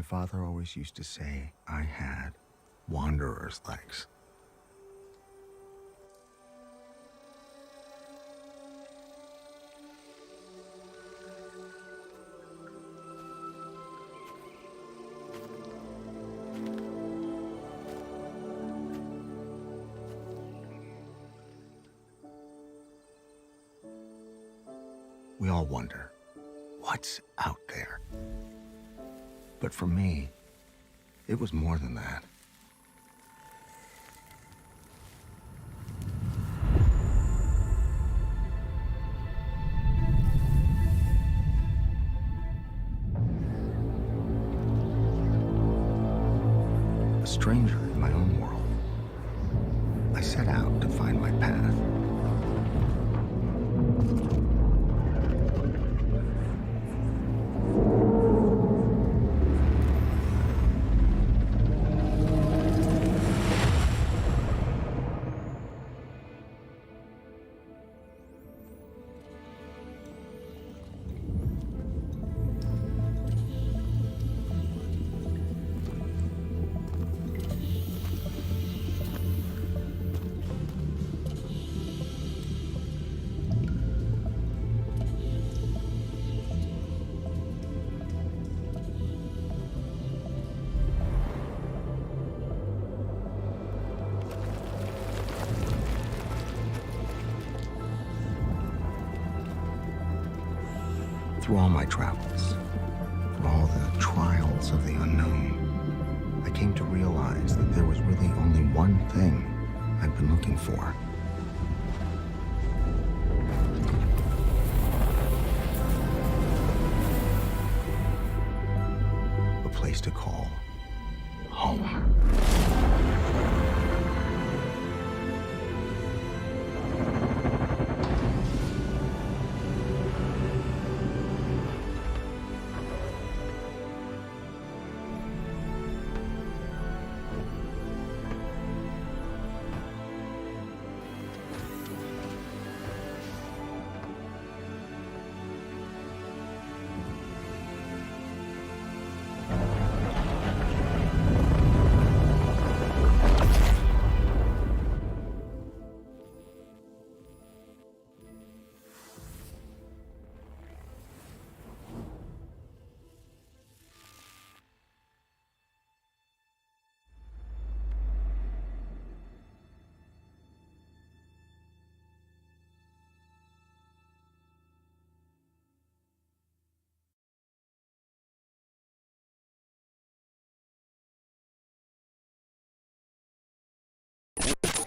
My father always used to say I had wanderer's legs. We all wonder, what's out there? But for me, it was more than that. A stranger in my own world, I set out to find my path. Through all my travels, through all the trials of the unknown, I came to realize that there was really only one thing I've been looking for. A place to call home.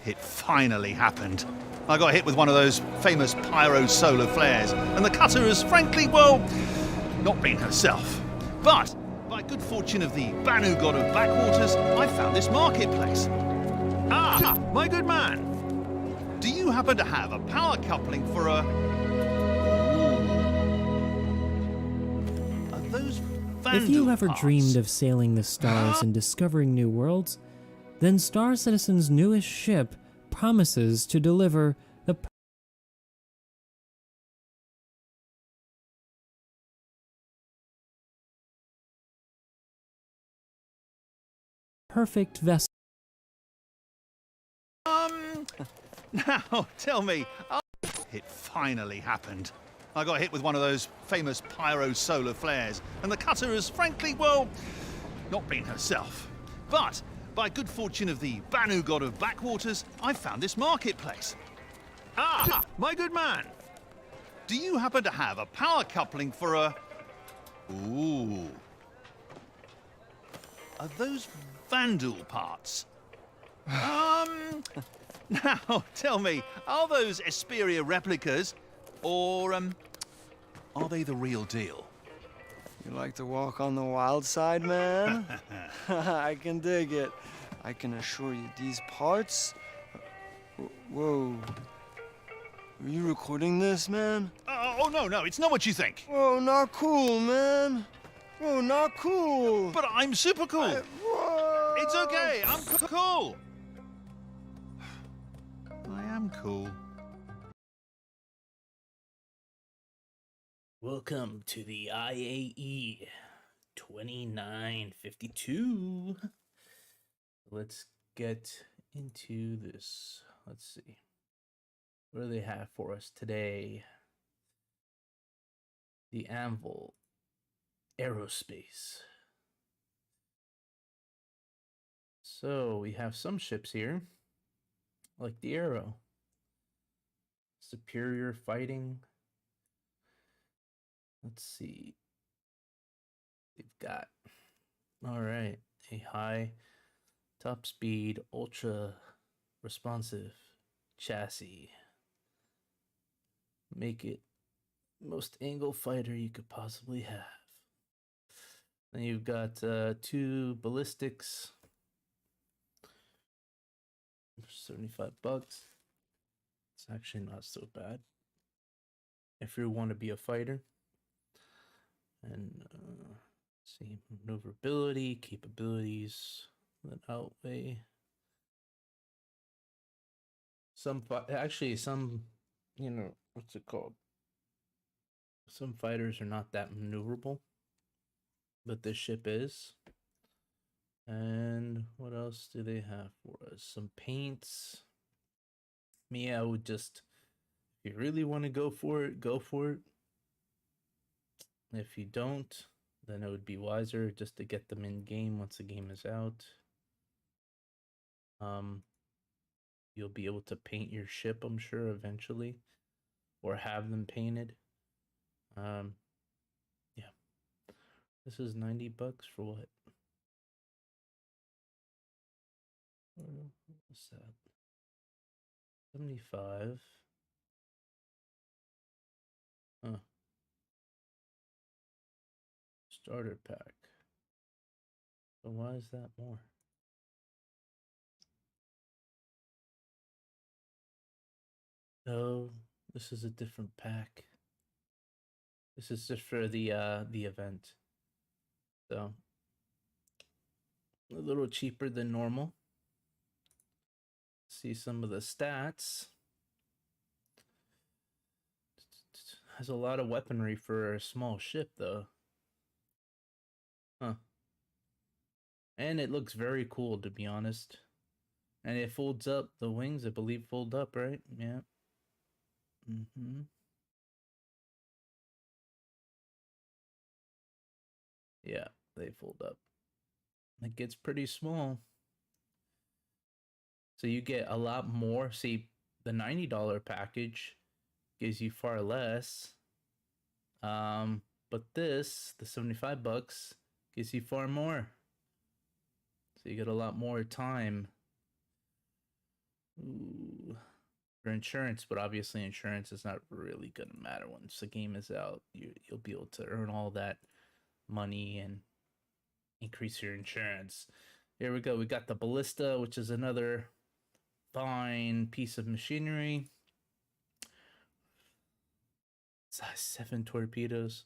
It finally happened. I got hit with one of those famous pyro solar flares, and the cutter has frankly, well, not been herself. But, by good fortune of the Banu god of backwaters, I found this marketplace. Ah, my good man. Do you happen to have a power coupling for a... Are those Vandal If you ever parts? dreamed of sailing the stars and discovering new worlds, then Star Citizen's newest ship promises to deliver the perfect vessel. Now, tell me, it finally happened. I got hit with one of those famous pyro solar flares, and the cutter has frankly, well, not been herself. But, by good fortune of the Banu god of backwaters, I found this marketplace. Ah, my good man. Do you happen to have a power coupling for a... Ooh. Are those Vandal parts? Now, tell me, are those Esperia replicas, or, are they the real deal? You like to walk on the wild side, man? I can dig it. I can assure you these parts... Whoa. Are you recording this, man? Oh, no, it's not what you think. Whoa, not cool, man. Whoa, not cool. But I'm super cool. Whoa. It's okay, I'm cool. I am cool. Welcome to the IAE 2952. Let's get into this. Let's see. What do they have for us today? The anvil-aerospace. So we have some ships here, like the Arrow. Superior fighting. Let's see. They've got, all right, a high top speed, ultra responsive chassis. Make it most angle fighter you could possibly have. Then you've got 2 ballistics for $75. It's actually not so bad if you want to be a fighter. And see, maneuverability, capabilities that outweigh some. Actually, some, you know, what's it called? Some fighters are not that maneuverable, but this ship is. And what else do they have for us? Some paints. Me, I would just, if you really want to go for it, go for it. If you don't, then it would be wiser just to get them in game once the game is out. You'll be able to paint your ship, I'm sure, eventually, or have them painted. Yeah. This is $90 for what? What's that? 75. Huh. Starter pack. So why is that more? No, this is a different pack. This is just for the event. So a little cheaper than normal. See some of the stats. Has a lot of weaponry for a small ship though. Huh. And it looks very cool, to be honest. And it folds up. The wings, I believe, fold up, right? Yeah. Yeah, they fold up. It gets pretty small. So you get a lot more. See, the $90 package gives you far less. But this, the $75, gives you far more. So you get a lot more time. Ooh. For insurance, but obviously insurance is not really gonna matter once the game is out. You'll be able to earn all that money and increase your insurance. Here we go. We got the ballista, which is another fine piece of machinery. Size 7 torpedoes.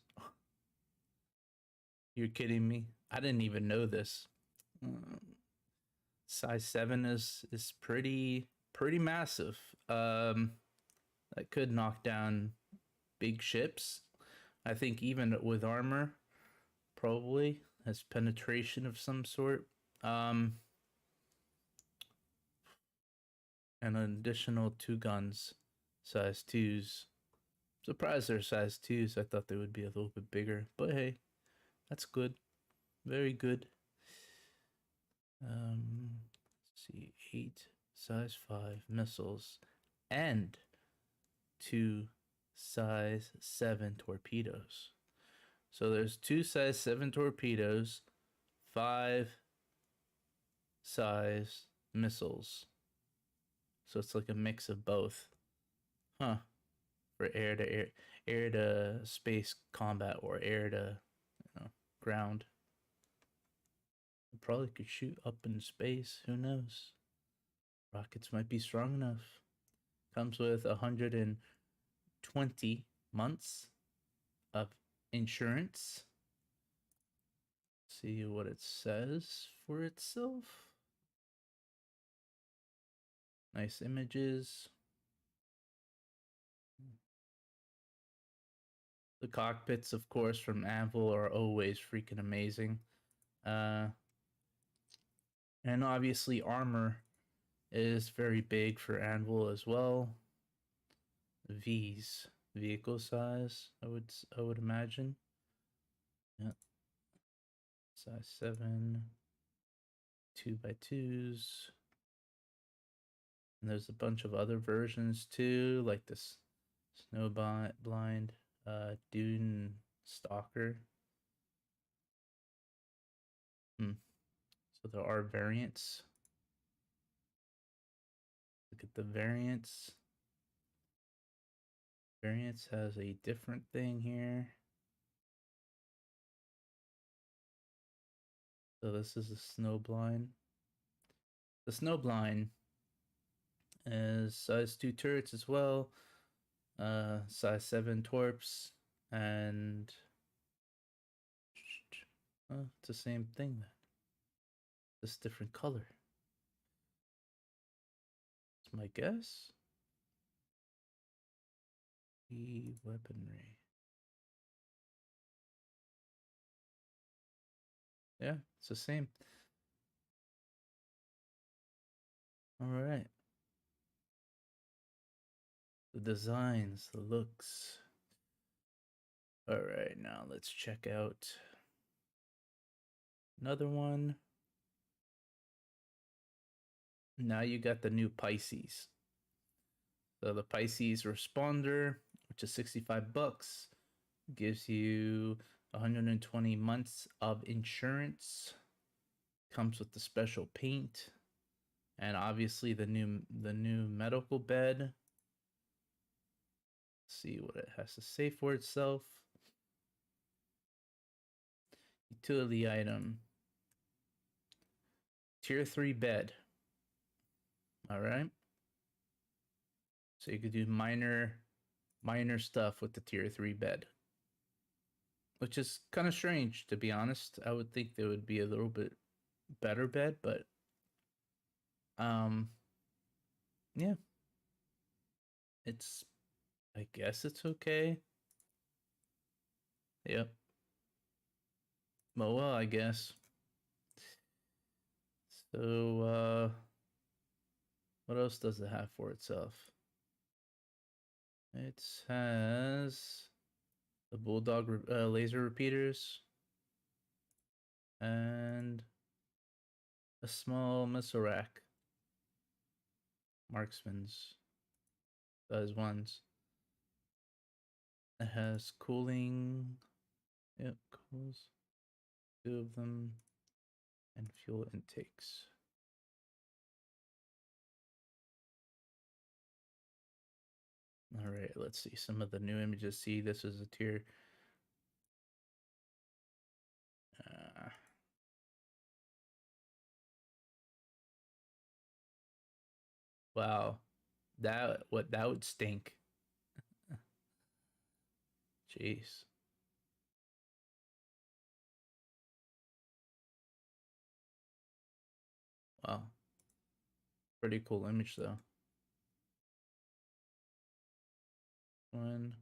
You're kidding me? I didn't even know this. Size 7 is pretty massive. That could knock down big ships. I think even with armor, probably has penetration of some sort. And an additional 2 guns, size 2s. Surprised they're size 2s. I thought they would be a little bit bigger, but hey, that's good. Very good. Let's see, 8 size 5 missiles and 2 size 7 torpedoes. So there's 2 size 7 torpedoes, 5 size missiles. So it's like a mix of both. Huh. For air to space combat, or air to, ground. Probably could shoot up in space. Who knows? Rockets might be strong enough. Comes with 120 months of insurance. See what it says for itself. Nice images. The cockpits, of course, from Anvil are always freaking amazing. And obviously armor is very big for Anvil as well. V's vehicle size, I would imagine. Yep. Size 7, 2x2s. And there's a bunch of other versions too, like this Snowblind, Dune Stalker. So there are variants. Look at the variants. Variants has a different thing here. So this is a Snowblind. The Snowblind is size 2 turrets as well. Size 7 torps, and it's the same thing then. Just different color. That's my guess. The weaponry. Yeah, it's the same. All right. The designs, the looks. All right, now let's check out another one. Now you got the new Pisces. So the Pisces Responder, which is $65, gives you 120 months of insurance. Comes with the special paint, and obviously the new medical bed. Let's see what it has to say for itself. Utility item. Tier 3 bed. All right. So you could do minor stuff with the tier 3 bed. Which is kind of strange, to be honest. I would think there would be a little bit better bed, but yeah. I guess it's okay. Yep. Well, I guess. So, what else does it have for itself? It has the Bulldog laser repeaters and a small missile rack. Marksman's size 1s. It has cooling. Yep, cools. 2 of them. And fuel intakes. All right, let's see some of the new images. See, this is a tier. Wow, that would stink. Jeez. Wow. Pretty cool image though. One.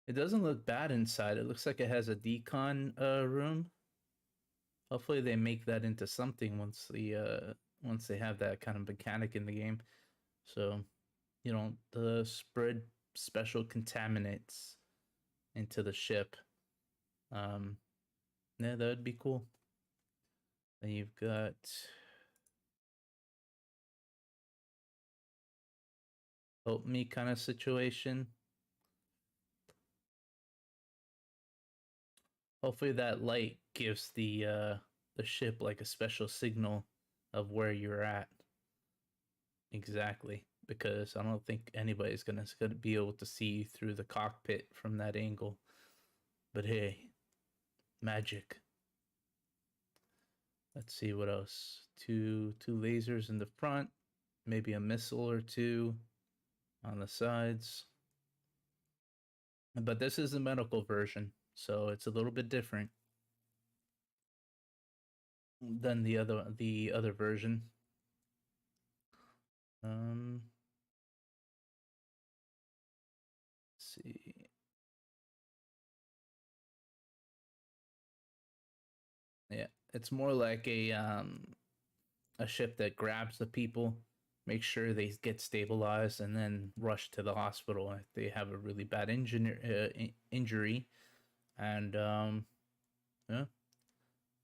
It doesn't look bad inside. It looks like it has a decon room. Hopefully they make that into something once they have that kind of mechanic in the game. So you don't spread special contaminants into the ship. Yeah, that would be cool. Then you've got help me kind of situation. Hopefully that light gives the ship like a special signal of where you're at. Exactly, because I don't think anybody's gonna be able to see you through the cockpit from that angle. But hey, magic. Let's see what else. Two lasers in the front, maybe a missile or two on the sides. But this is the medical version, so it's a little bit different than the other version. it's more like a ship that grabs the people, make sure they get stabilized, and then rush to the hospital if they have a really bad injury. And yeah,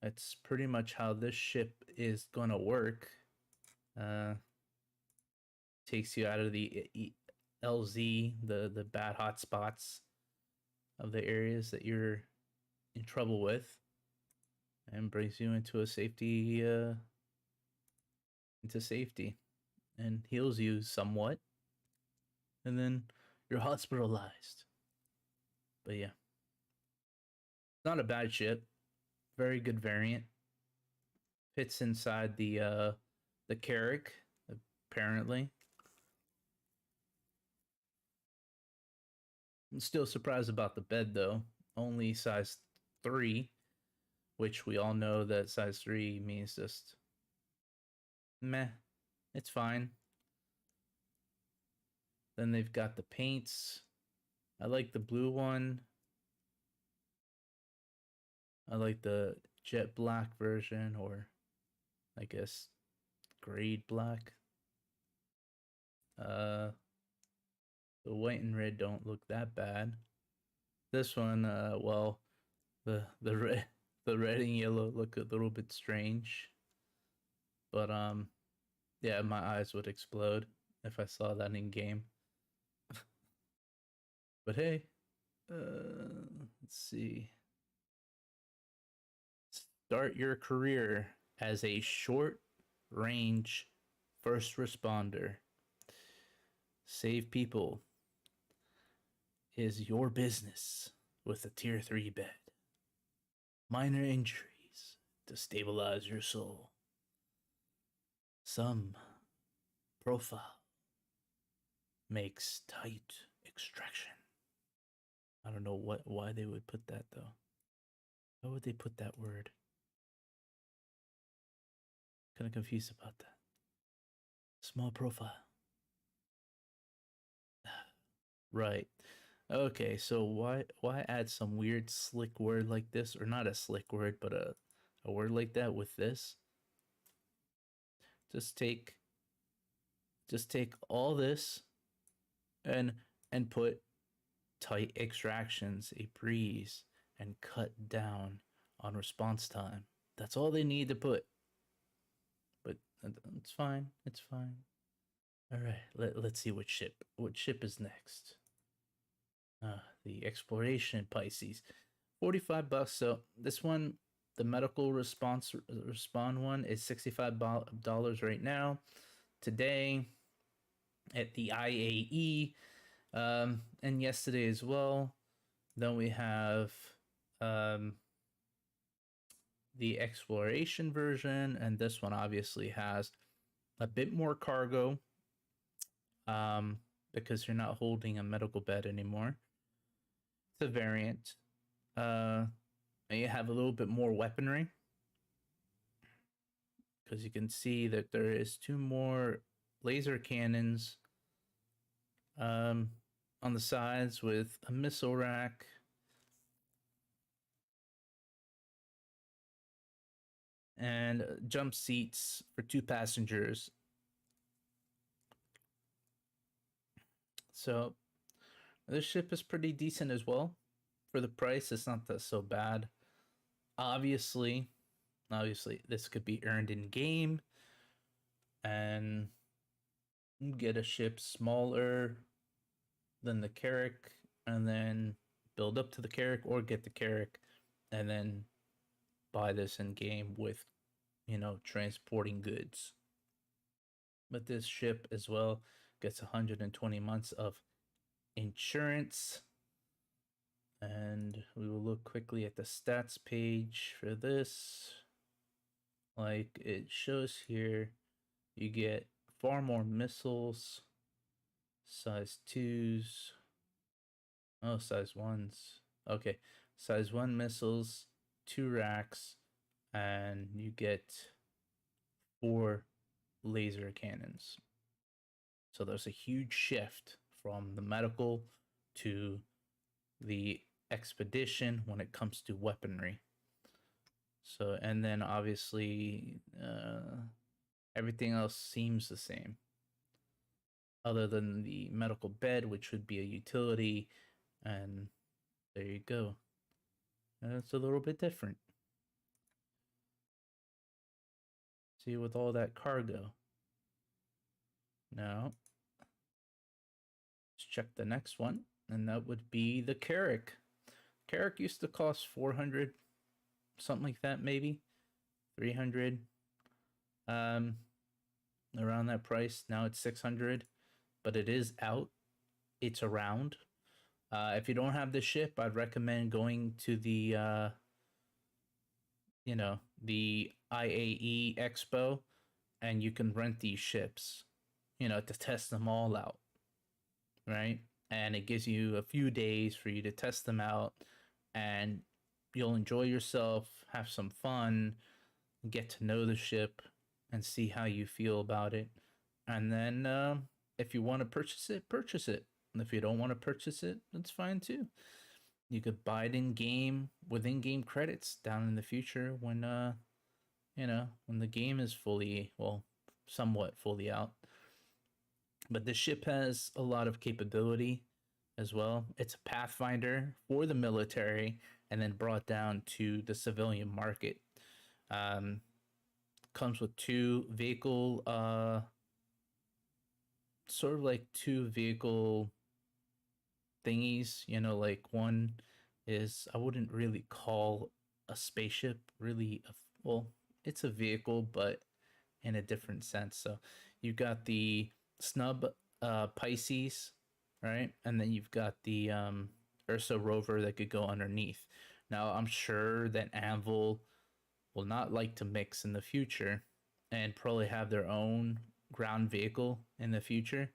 that's pretty much how this ship is gonna work. Takes you out of the LZ, the bad hot spots of the areas that you're in trouble with, and brings you into a safety into safety and heals you somewhat, and then you're hospitalized. But yeah, not a bad ship, very good variant. Fits inside the Carrack, apparently. I'm still surprised about the bed though. Only size 3, which we all know that size 3 means just meh. It's fine. Then they've got the paints. I like the blue one. I like the jet black version, or I guess grade black. The white and red don't look that bad. This one, well, the red the red and yellow look a little bit strange. But yeah, my eyes would explode if I saw that in game. But hey, let's see. Start your career as a short range first responder. Save people is your business with a tier 3 bed. Minor injuries to stabilize your soul. Some profile makes tight extraction. I don't know why they would put that though. Why would they put that word? Kind of confused about that. Small profile. Right. Okay, so why add some weird slick word like this, or not a slick word, but a word like that with this? Just take all this and put tight extractions, a breeze, and cut down on response time. That's all they need to put. But it's fine. It's fine. All right, let's see what ship is next. The Exploration Pisces, $45. So this one, the medical respond one, is $65 right now. Today, at the IAE, and yesterday as well. Then we have the Exploration version, and this one obviously has a bit more cargo, because you're not holding a medical bed anymore. It's a variant. And you have a little bit more weaponry, because you can see that there is 2 more laser cannons on the sides with a missile rack. And jump seats for 2 passengers. So this ship is pretty decent as well. For the price, it's not that so bad. Obviously, this could be earned in game, and get a ship smaller than the Carrack, and then build up to the Carrack, or get the Carrack and then buy this in game with, transporting goods. But this ship as well gets 120 months of insurance. And we will look quickly at the stats page for this. Like it shows here, you get far more missiles, size 2s. Oh, size 1s. Okay, size 1 missiles, 2 racks, and you get 4 laser cannons. So there's a huge shift from the medical to the expedition when it comes to weaponry. So, and then obviously everything else seems the same, other than the medical bed, which would be a utility, and there you go. It's a little bit different. See, with all that cargo. Now, let's check the next one, and that would be the Carrack. Carrack used to cost 400, something like that, maybe 300, around that price. Now it's 600, but it is out. It's around. If you don't have the ship, I'd recommend going to the the IAE Expo, and you can rent these ships, to test them all out, right? And it gives you a few days for you to test them out, and you'll enjoy yourself, have some fun, get to know the ship, and see how you feel about it. And then if you want to purchase it, purchase it. And if you don't want to purchase it, that's fine too. You could buy it in game with in-game credits down in the future when when the game is somewhat fully out. But the ship has a lot of capability as well. It's a pathfinder for the military and then brought down to the civilian market. Comes with two vehicle sort of like two vehicle thingies, like one is, I wouldn't really call a spaceship really it's a vehicle, but in a different sense. So you've got the snub Pisces, right? And then you've got the Ursa rover that could go underneath. Now I'm sure that Anvil will not like to mix in the future and probably have their own ground vehicle in the future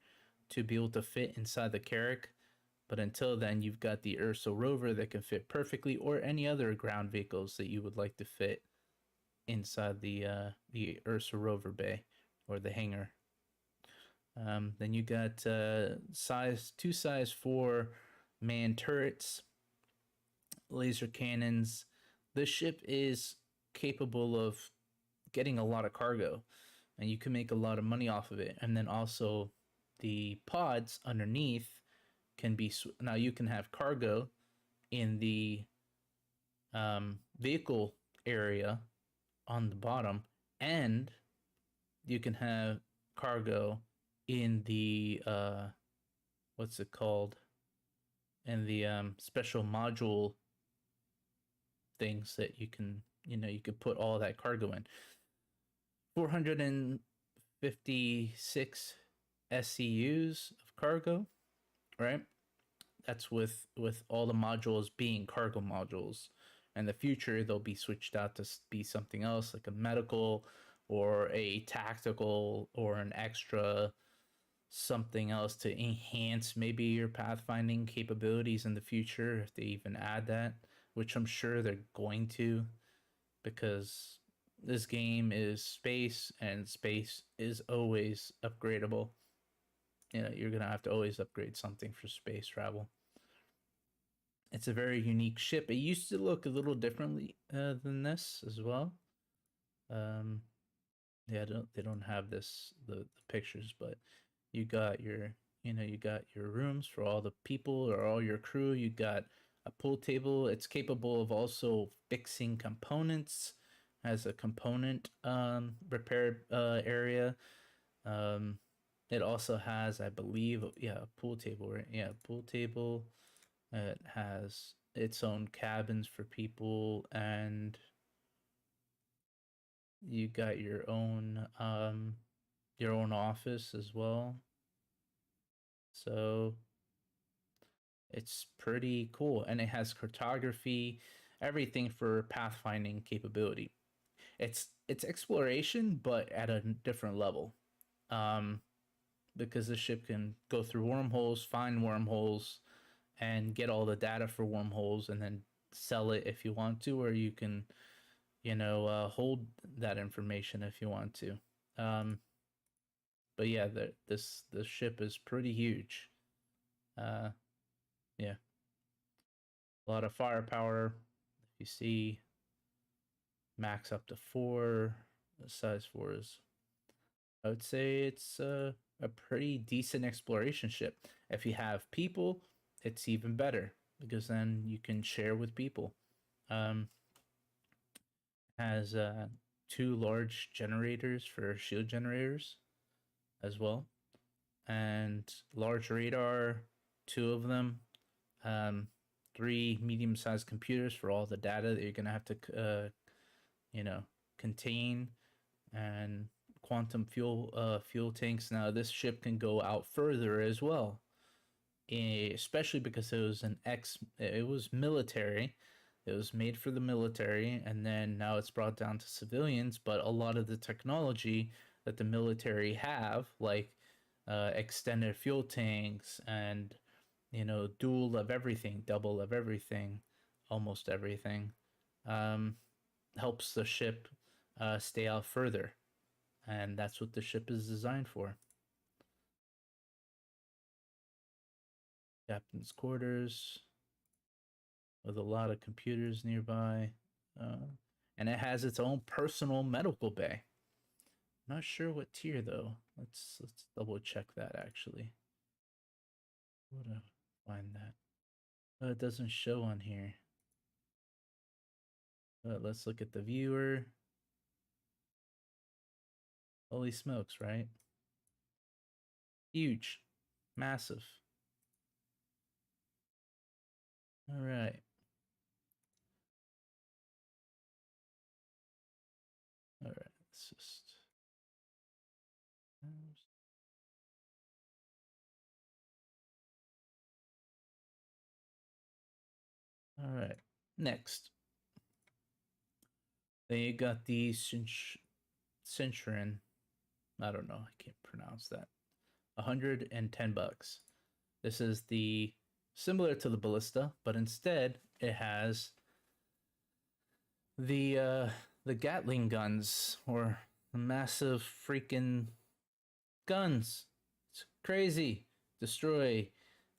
to be able to fit inside the Carrack. But until then, you've got the Ursa rover that can fit perfectly, or any other ground vehicles that you would like to fit inside the Ursa rover bay or the hangar. Then you got two size 4 man turrets, laser cannons. This ship is capable of getting a lot of cargo, and you can make a lot of money off of it. And then also the pods underneath can be, now you can have cargo in the vehicle area on the bottom, and you can have cargo in the what's it called, in the special module things that you can put all that cargo in. 456 SCUs of cargo, right? That's with all the modules being cargo modules. In the future, they'll be switched out to be something else, like a medical or a tactical or an extra something else to enhance maybe your pathfinding capabilities in the future, if they even add that, which I'm sure they're going to, because this game is space, and space is always upgradable. You're gonna have to always upgrade something for space travel. It's a very unique ship. It used to look a little differently than this as well. They don't have the pictures, but you got your rooms for all the people or all your crew. You got a pool table. It's capable of also fixing components. Has a component repair area. It also has, I believe, a pool table, right? Yeah, pool table. It has its own cabins for people, and you got your own office as well. So it's pretty cool, and it has cartography, everything for pathfinding capability. It's exploration, but at a different level. Because the ship can go through wormholes, find wormholes, and get all the data for wormholes, and then sell it if you want to, or you can, hold that information if you want to. But yeah, this ship is pretty huge. Yeah, a lot of firepower. If you see max up to 4. Size 4 is, I would say it's a pretty decent exploration ship. If you have people, it's even better because then you can share with people. Has 2 large generators for shield generators as well, and large radar, 2 of them, 3 medium-sized computers for all the data that you're gonna have to, contain, and quantum fuel tanks. Now this ship can go out further as well, especially because it was military. It was made for the military, and then now it's brought down to civilians. But a lot of the technology that the military have, like extended fuel tanks and dual of everything, double of everything, almost everything, helps the ship stay out further, and that's what the ship is designed for. Captain's quarters with a lot of computers nearby, and it has its own personal medical bay. Not sure what tier though. Let's double check that actually. Would I find that? Oh, it doesn't show on here. But let's look at the viewer. Holy smokes, right? Huge, massive. All right. All right. Let's just. All right. Next. Then you got the Centurion. I don't know. I can't pronounce that. $110. This is the similar to the Ballista, but instead it has the Gatling guns, or the massive freaking guns. It's crazy. Destroy.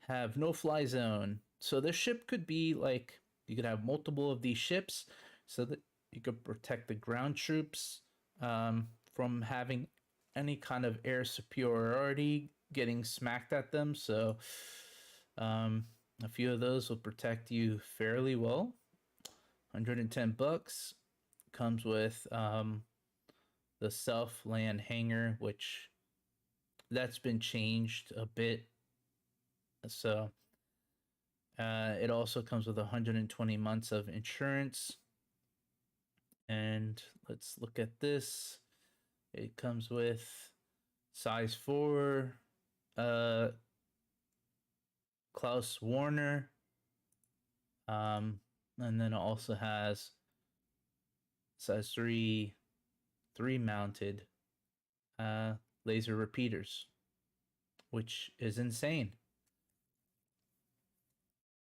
Have no fly zone. So this ship could be like, you could have multiple of these ships so that you could protect the ground troops from having any kind of air superiority getting smacked at them. So a few of those will protect you fairly well. $110 comes with the self-land hangar, which that's been changed a bit. So it also comes with 120 months of insurance. And let's look at this. It comes with size 4, Klaus Warner, and then it also has size 3 mounted laser repeaters, which is insane.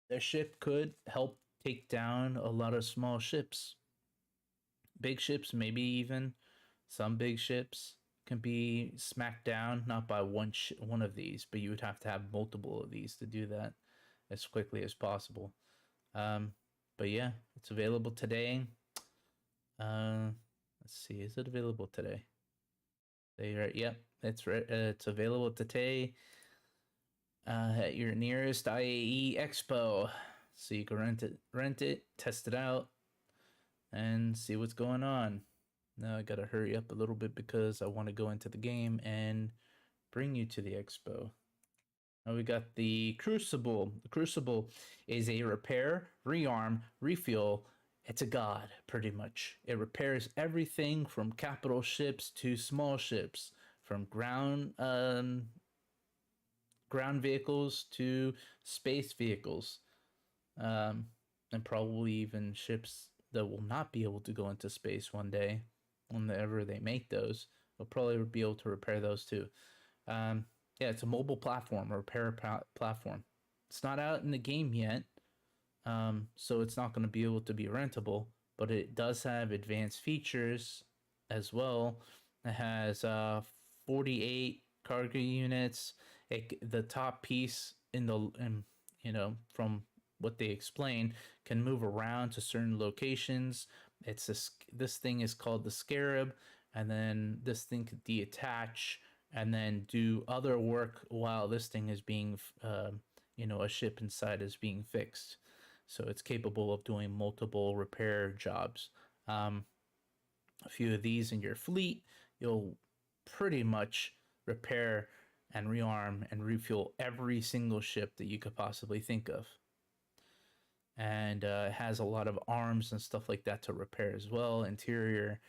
Their ship could help take down a lot of small ships. Big ships, maybe even some big ships can be smacked down, not by one of these, but you would have to have multiple of these to do that as quickly as possible. But yeah, it's available today. Let's see, is it available today? Yep, it's available today at your nearest IAE Expo. So you can rent it, test it out, and see what's going on. Now I gotta hurry up a little bit because I want to go into the game and bring you to the expo. Now we got the Crucible. The Crucible is a repair, rearm, refuel. It's a god, pretty much. It repairs everything from capital ships to small ships, from ground vehicles to space vehicles, and probably even ships that will not be able to go into space one day. Whenever they make those, they'll probably be able to repair those too. Yeah, it's a mobile platform, a repair platform. It's not out in the game yet, so it's not going to be able to be rentable, but it does have advanced features as well. It has 48 cargo units. The top piece from what they explain, can move around to certain locations, This thing is called the Scarab, and then this thing could detach and then do other work while this thing is being, a ship inside is being fixed. So it's capable of doing multiple repair jobs. A few of these in your fleet, you'll pretty much repair and rearm and refuel every single ship that you could possibly think of. And it has a lot of arms and stuff like that to repair as well. Interior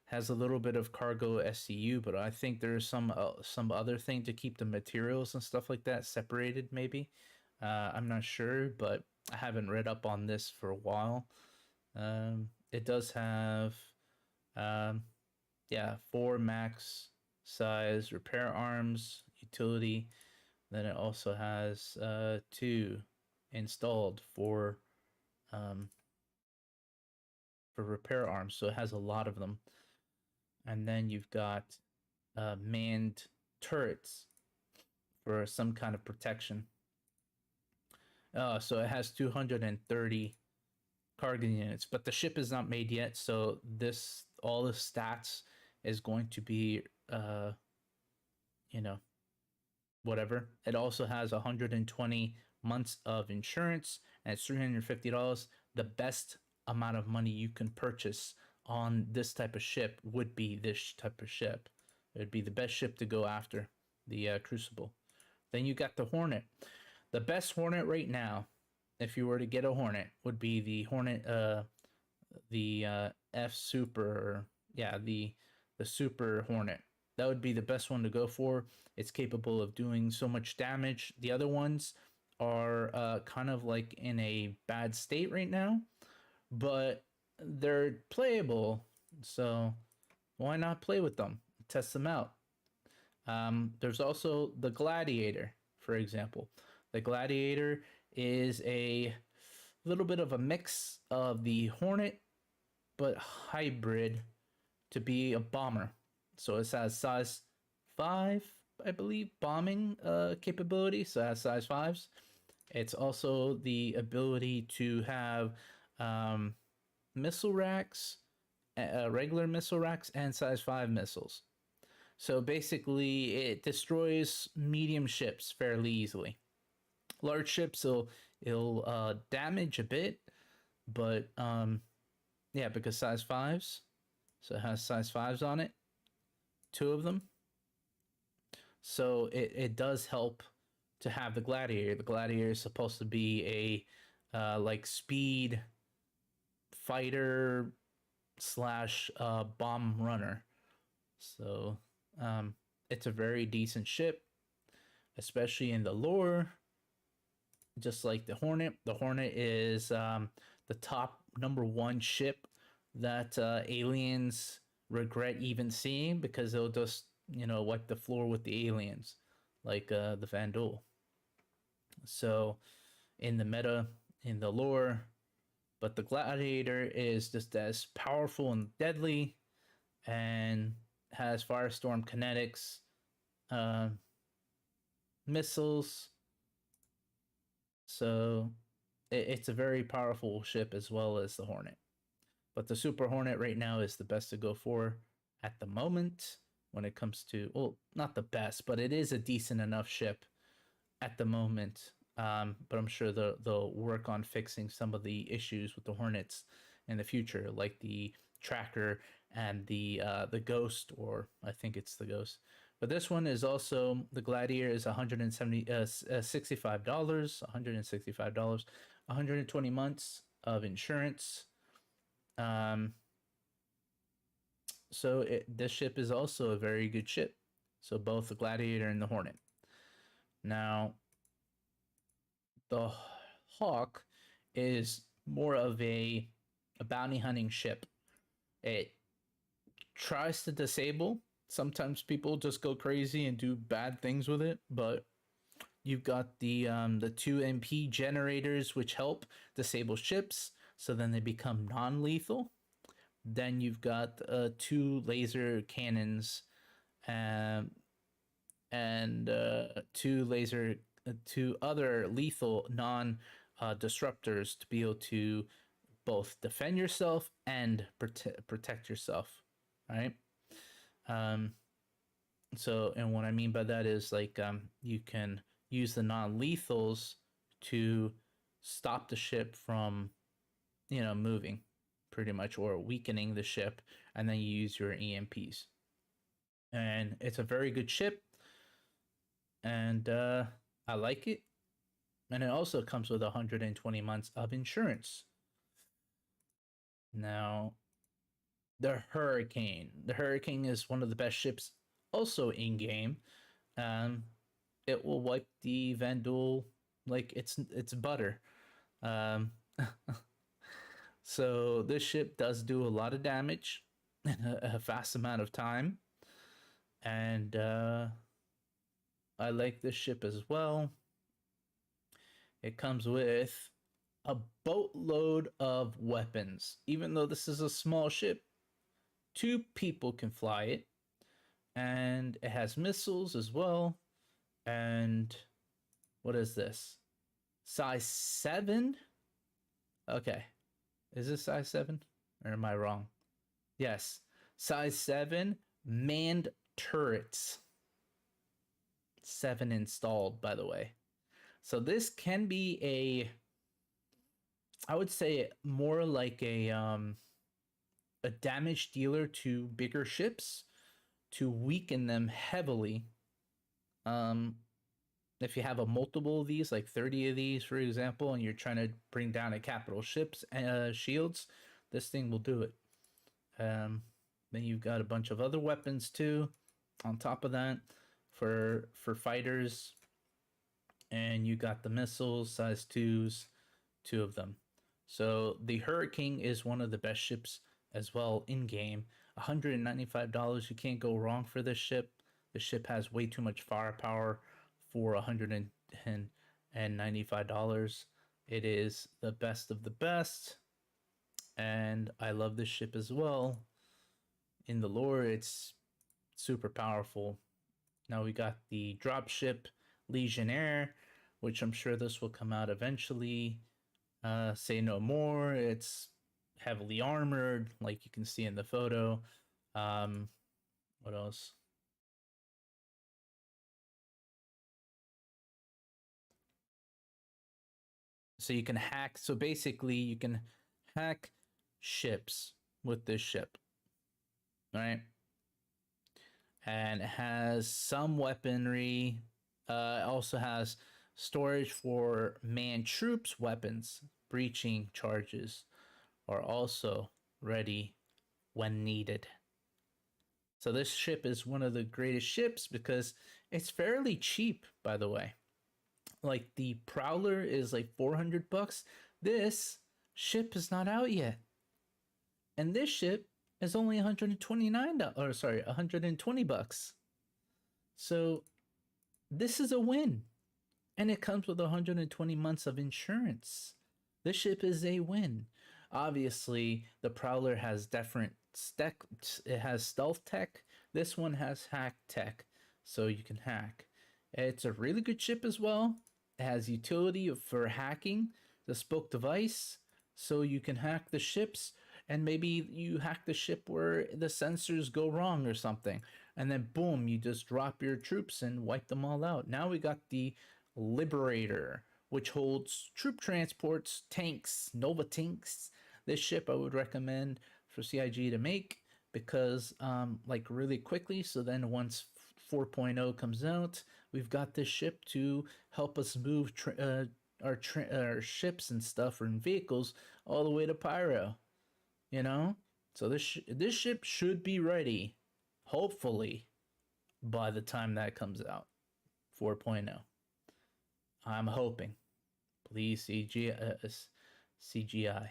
has a little bit of cargo SCU, but I think there's some other thing to keep the materials and stuff like that separated. Maybe I'm not sure, but I haven't read up on this for a while. It does have, 4 max size repair arms utility. Then it also has 2 installed for repair arms, so it has a lot of them. And then you've got manned turrets for some kind of protection. So it has 230 cargo units, but the ship is not made yet, so all the stats is going to be whatever. It also has 120 months of insurance, and it's $350. The best amount of money you can purchase on this type of ship would be this type of ship. It would be the best ship to go after, the Crucible. Then you got the Hornet. The best Hornet right now, if you were to get a Hornet, would be the Hornet, the F Super, the Super Hornet. That would be the best one to go for. It's capable of doing so much damage. The other ones are kind of like in a bad state right now, but they're playable, so why not play with them, test them out? There's also the Gladiator, for example. The Gladiator is a little bit of a mix of the Hornet, but hybrid to be a bomber. So it has size 5, I believe, bombing capability, so it has size 5s. It's also the ability to have missile racks, regular missile racks, and size 5 missiles. So basically, it destroys medium ships fairly easily. Large ships, it'll damage a bit, but because size 5s. So it has size 5s on it, 2 of them. So it does help to have the Gladiator. The Gladiator is supposed to be a like speed fighter slash bomb runner. So it's a very decent ship, especially in the lore. Just like the Hornet. The Hornet is the top #1 ship that aliens regret even seeing, because they'll just wipe the floor with the aliens, like the Vandal. So in the meta, in the lore, but the Gladiator is just as powerful and deadly, and has firestorm kinetics, missiles. So it's a very powerful ship, as well as the Hornet. But the Super Hornet right now is the best to go for at the moment when it comes to, well, not the best, but it is a decent enough ship at the moment. But I'm sure they'll work on fixing some of the issues with the Hornets in the future, like the tracker and the Ghost, or I think it's the Ghost. But this one is also, the Gladiator is $165, $165, 120 months of insurance. So this ship is also a very good ship. So both the Gladiator and the Hornet. Now, the Hawk is more of a bounty hunting ship. It tries to disable. Sometimes people just go crazy and do bad things with it, but you've got the 2 MP generators, which help disable ships, so then they become non-lethal. Then you've got 2 laser cannons, and 2 other lethal non disruptors to be able to both defend yourself and protect yourself, right? So, and what I mean by that is like you can use the non-lethals to stop the ship from, moving pretty much, or weakening the ship, and then you use your EMPs. And it's a very good ship, and I like it. And it also comes with 120 months of insurance. Now, the Hurricane. The Hurricane is one of the best ships also in game. It will wipe the Vandal like it's butter. So this ship does do a lot of damage in a fast amount of time. And I like this ship as well. It comes with a boatload of weapons. Even though this is a small ship, 2 people can fly it. And it has missiles as well. And what is this? Size 7? Okay. Is this size 7? Or am I wrong? Yes. Size 7 manned turrets. 7 installed, by the way. So this can be I would say more like a damage dealer to bigger ships to weaken them heavily. If you have a multiple of these, like 30 of these, for example, and you're trying to bring down a capital ship's shields, this thing will do it. Then you've got a bunch of other weapons too on top of that for fighters. And you got the missiles, size 2s, 2 of them. So the Hurricane is one of the best ships as well in game. $195, you can't go wrong for this ship. The ship has way too much firepower for $195. It is the best of the best. And I love this ship as well. In the lore, it's super powerful. Now we got the dropship Legionnaire, which I'm sure this will come out eventually. Say no more. It's heavily armored, like you can see in the photo. What else? So you can hack. So basically, you can hack ships with this ship, right? And it has some weaponry. It also has storage for manned troops, weapons, breaching charges are also ready when needed. So this ship is one of the greatest ships because it's fairly cheap, by the way. Like the Prowler is like $400. This ship is not out yet. And this ship is only $129, or sorry, $120. So this is a win. And it comes with 120 months of insurance. This ship is a win. Obviously, the Prowler has different tech. It has stealth tech. This one has hack tech, so you can hack. It's a really good ship as well. It has utility for hacking the spoke device, so you can hack the ships, and maybe you hack the ship where the sensors go wrong or something, and then boom, you just drop your troops and wipe them all out. Now we got the Liberator, which holds troop transports, tanks, Nova tanks. This ship I would recommend for CIG to make because like really quickly, so then once 4.0 comes out, we've got this ship to help us move our ships and stuff and vehicles all the way to Pyro, so this ship should be ready, hopefully, by the time that comes out, 4.0. I'm hoping. Please, CGI.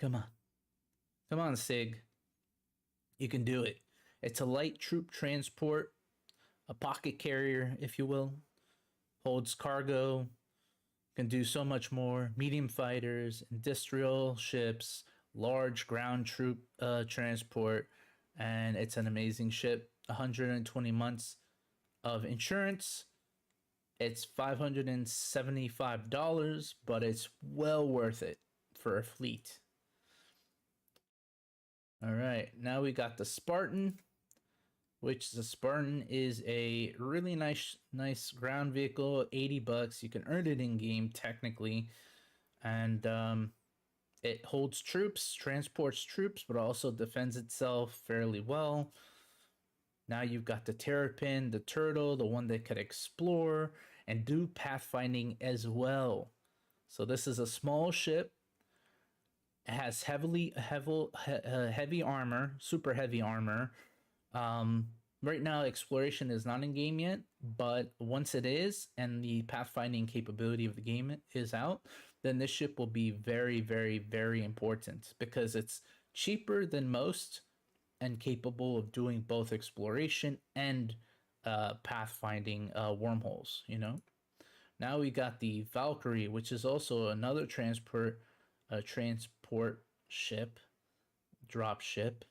Come on. Come on, SIG. You can do it. It's a light troop transport, a pocket carrier, if you will. Holds cargo. Can do so much more. Medium fighters, industrial ships, large ground troop transport. And it's an amazing ship. 120 months of insurance. It's $575, but it's well worth it for a fleet. All right, now we got the Spartan, which the Spartan is a really nice ground vehicle. $80. You can earn it in game technically, and it holds troops, transports troops, but also defends itself fairly well. Now you've got the Terrapin, the Turtle, the one that could explore and do pathfinding as well. So this is a small ship. It has heavy armor, super heavy armor. Right now, exploration is not in game yet, but once it is and the pathfinding capability of the game is out, then this ship will be very, very, very important because it's cheaper than most and capable of doing both exploration and pathfinding wormholes. You know. Now we got the Valkyrie, which is also another transport ship, drop ship,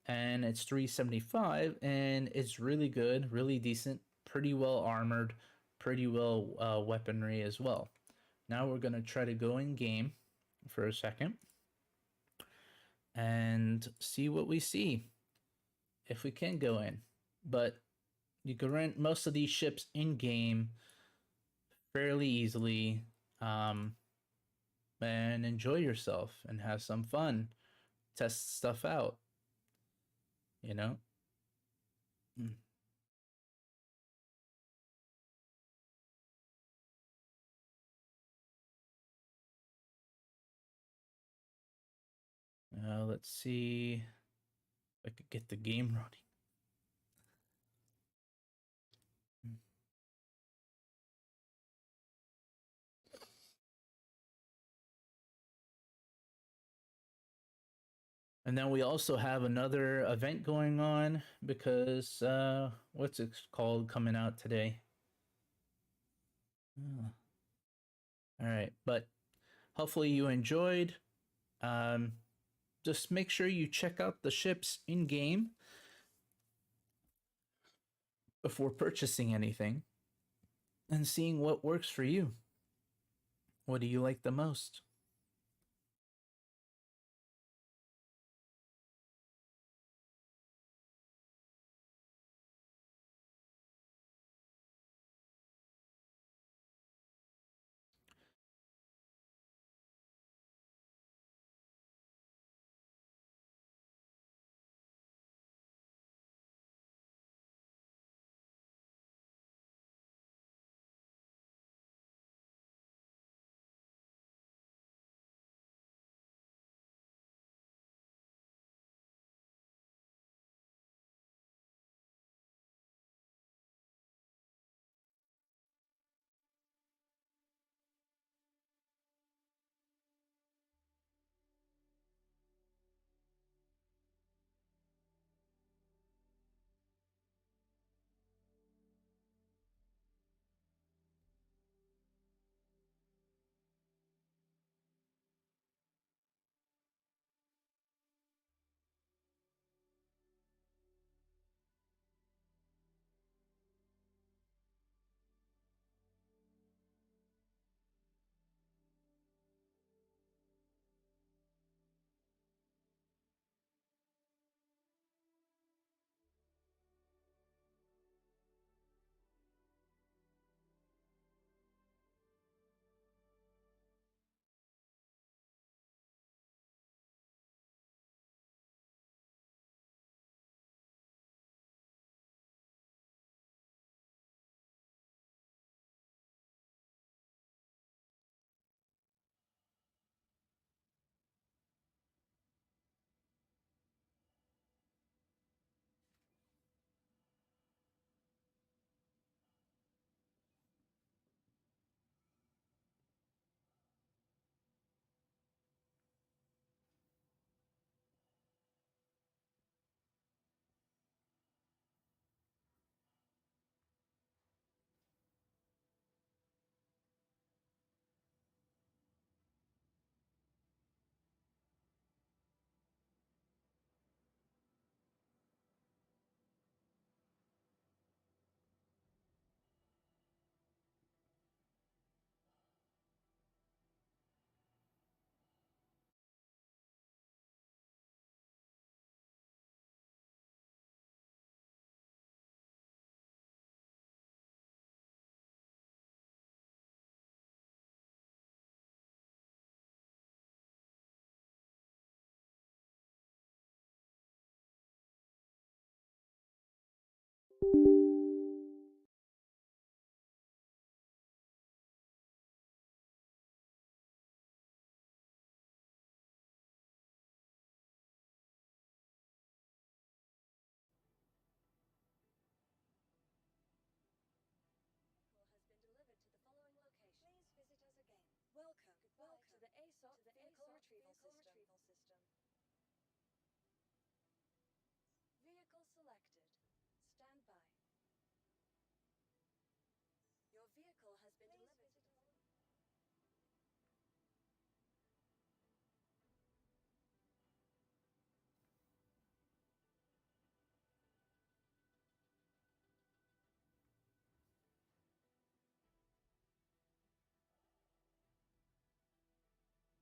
and it's 375, and it's really good, really decent, pretty well armored, pretty well weaponry as well. Now we're gonna try to go in game for a second and see what we see, if we can go in. But you can rent most of these ships in game fairly easily, and enjoy yourself and have some fun, test stuff out, you know. Let's see if I could get the game running. And then we also have another event going on because what's it called coming out today? Oh. All right, but hopefully you enjoyed. Just make sure you check out the ships in game before purchasing anything and seeing what works for you. What do you like the most?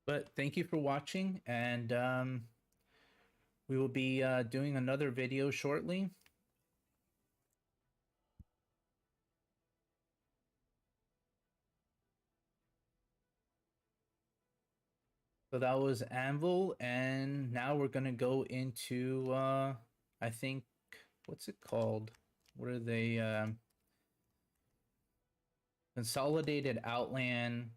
But thank you for watching, and we will be doing another video shortly. So that was Anvil, and now we're gonna go into I think, what's it called? What are they? Consolidated Outland.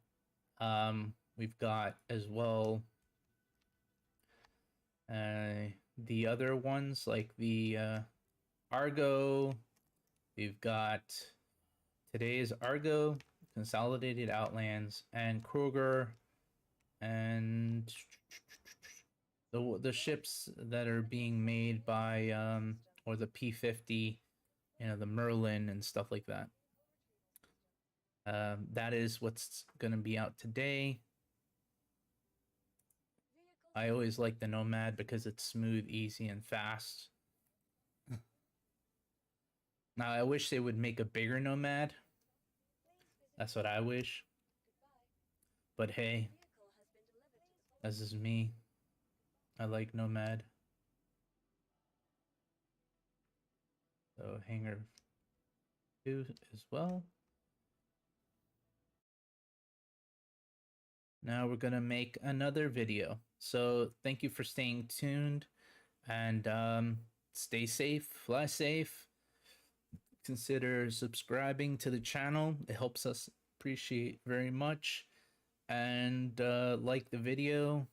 We've got as well the other ones like the Argo. We've got today's Argo, Consolidated Outlands, and Kruger, and the ships that are being made by or the P-50, you know, the Merlin and stuff like that. That is what's going to be out today. I always like the Nomad because it's smooth, easy, and fast. Now, I wish they would make a bigger Nomad. That's what I wish. But hey, this is me. I like Nomad. So Hangar 2 as well. Now we're gonna make another video. So thank you for staying tuned, and stay safe, fly safe. Consider subscribing to the channel. It helps us appreciate very much. And like the video.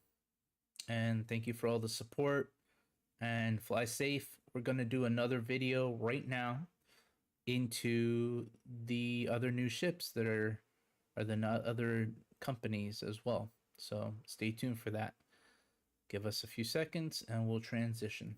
And thank you for all the support. And fly safe. We're gonna do another video right now into the other new ships that are the other companies as well. So stay tuned for that. Give us a few seconds and we'll transition.